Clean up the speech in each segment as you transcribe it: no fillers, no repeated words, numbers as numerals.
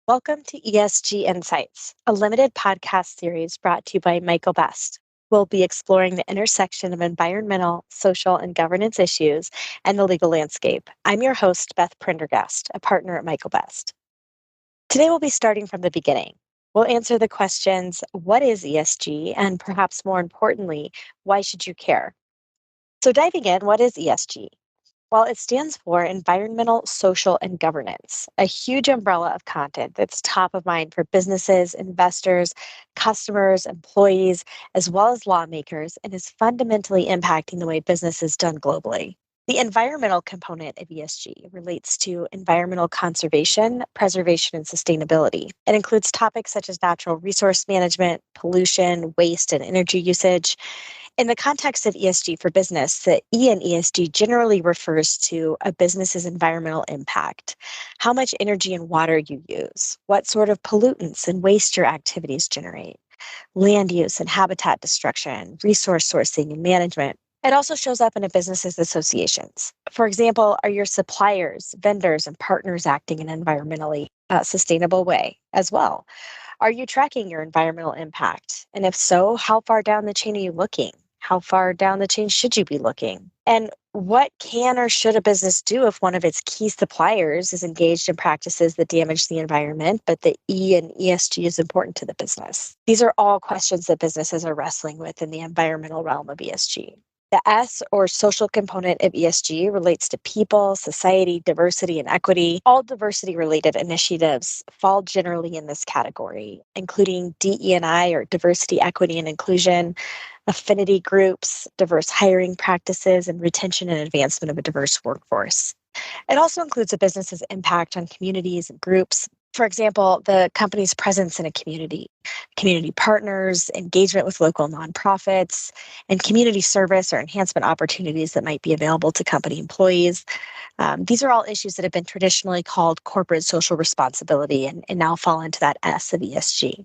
Welcome to ESG Insights, a limited podcast series brought to you by Michael Best. We'll be exploring the intersection of environmental, social, and governance issues and the legal landscape. I'm your host, Beth Prendergast, a partner at Michael Best. Today, we'll be starting from the beginning. We'll answer the questions, what is ESG? And perhaps more importantly, why should you care? So diving in, what is ESG? Well, it stands for Environmental, Social, and Governance, a huge umbrella of content that's top of mind for businesses, investors, customers, employees, as well as lawmakers, and is fundamentally impacting the way business is done globally. The environmental component of ESG relates to environmental conservation, preservation, and sustainability. It includes topics such as natural resource management, pollution, waste, and energy usage. In the context of ESG for business, the E in ESG generally refers to a business's environmental impact, how much energy and water you use, what sort of pollutants and waste your activities generate, land use and habitat destruction, resource sourcing and management. It also shows up in a business's associations. For example, are your suppliers, vendors, and partners acting in an environmentally sustainable way as well? Are you tracking your environmental impact? And if so, how far down the chain are you looking? How far down the chain should you be looking? And what can or should a business do if one of its key suppliers is engaged in practices that damage the environment, but the E in ESG is important to the business? These are all questions that businesses are wrestling with in the environmental realm of ESG. The S or social component of ESG relates to people, society, diversity, and equity. All diversity-related initiatives fall generally in this category, including DE&I or diversity, equity, and inclusion, affinity groups, diverse hiring practices, and retention and advancement of a diverse workforce. It also includes a business's impact on communities and groups. For example, the company's presence in a community, community partners, engagement with local nonprofits, and community service or enhancement opportunities that might be available to company employees. These are all issues that have been traditionally called corporate social responsibility and now fall into that S of ESG.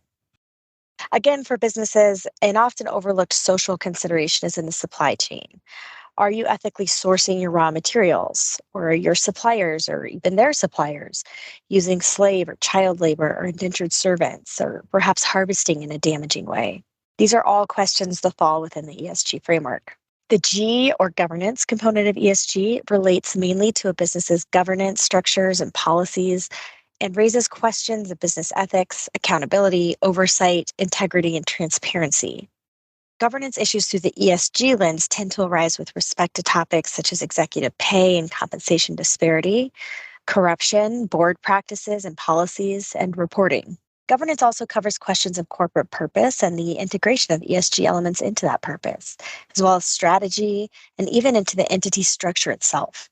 Again, for businesses, an often overlooked social consideration is in the supply chain. Are you ethically sourcing your raw materials, or are your suppliers, or even their suppliers, using slave or child labor or indentured servants, or perhaps harvesting in a damaging way? These are all questions that fall within the ESG framework. The G or governance component of ESG relates mainly to a business's governance structures and policies and raises questions of business ethics, accountability, oversight, integrity, and transparency. Governance issues through the ESG lens tend to arise with respect to topics such as executive pay and compensation disparity, corruption, board practices and policies, and reporting. Governance also covers questions of corporate purpose and the integration of ESG elements into that purpose, as well as strategy and even into the entity structure itself.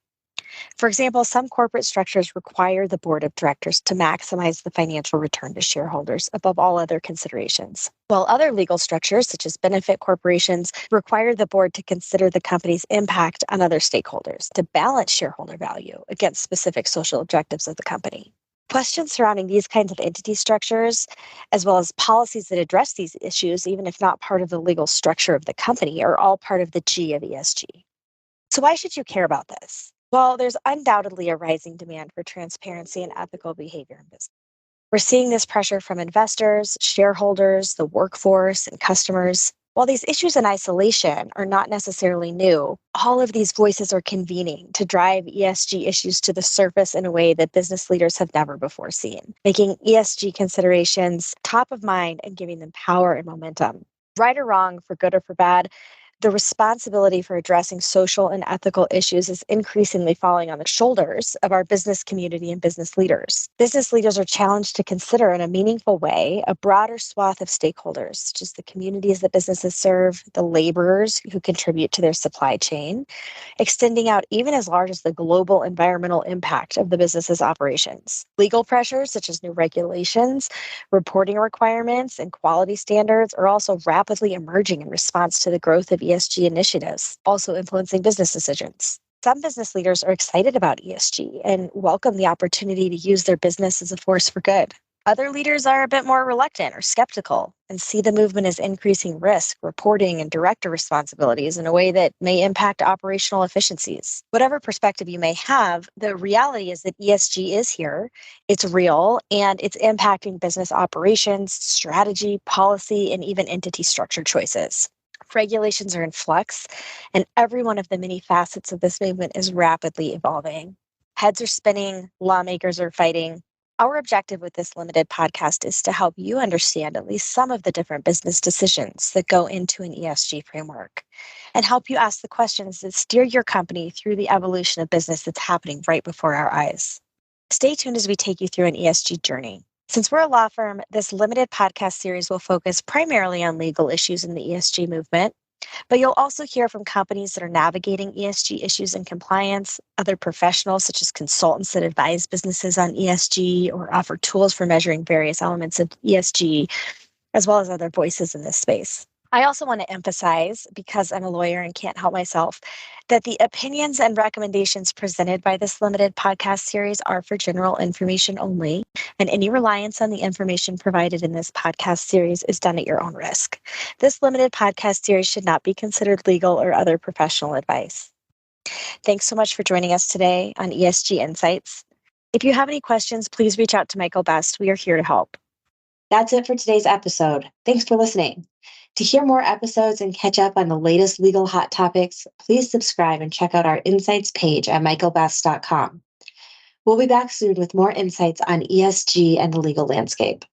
For example, some corporate structures require the board of directors to maximize the financial return to shareholders above all other considerations, while other legal structures, such as benefit corporations, require the board to consider the company's impact on other stakeholders to balance shareholder value against specific social objectives of the company. Questions surrounding these kinds of entity structures, as well as policies that address these issues, even if not part of the legal structure of the company, are all part of the G of ESG. So why should you care about this? Well, there's undoubtedly a rising demand for transparency and ethical behavior in business. We're seeing this pressure from investors, shareholders, the workforce, and customers. While these issues in isolation are not necessarily new, all of these voices are convening to drive ESG issues to the surface in a way that business leaders have never before seen, making ESG considerations top of mind and giving them power and momentum. Right or wrong, for good or for bad, the responsibility for addressing social and ethical issues is increasingly falling on the shoulders of our business community and business leaders. Business leaders are challenged to consider in a meaningful way a broader swath of stakeholders, such as the communities that businesses serve, the laborers who contribute to their supply chain, extending out even as large as the global environmental impact of the business's operations. Legal pressures, such as new regulations, reporting requirements, and quality standards are also rapidly emerging in response to the growth of ESG initiatives, also influencing business decisions. Some business leaders are excited about ESG and welcome the opportunity to use their business as a force for good. Other leaders are a bit more reluctant or skeptical and see the movement as increasing risk, reporting, and director responsibilities in a way that may impact operational efficiencies. Whatever perspective you may have, the reality is that ESG is here, it's real, and it's impacting business operations, strategy, policy, and even entity structure choices. Regulations are in flux, and every one of the many facets of this movement is rapidly evolving. Heads are spinning, lawmakers are fighting. Our objective with this limited podcast is to help you understand at least some of the different business decisions that go into an ESG framework and help you ask the questions that steer your company through the evolution of business that's happening right before our eyes. Stay tuned as we take you through an ESG journey. Since we're a law firm, this limited podcast series will focus primarily on legal issues in the ESG movement, but you'll also hear from companies that are navigating ESG issues and compliance, other professionals such as consultants that advise businesses on ESG or offer tools for measuring various elements of ESG, as well as other voices in this space. I also want to emphasize, because I'm a lawyer and can't help myself, that the opinions and recommendations presented by this limited podcast series are for general information only, and any reliance on the information provided in this podcast series is done at your own risk. This limited podcast series should not be considered legal or other professional advice. Thanks so much for joining us today on ESG Insights. If you have any questions, please reach out to Michael Best. We are here to help. That's it for today's episode. Thanks for listening. To hear more episodes and catch up on the latest legal hot topics, please subscribe and check out our Insights page at michaelbest.com. We'll be back soon with more insights on ESG and the legal landscape.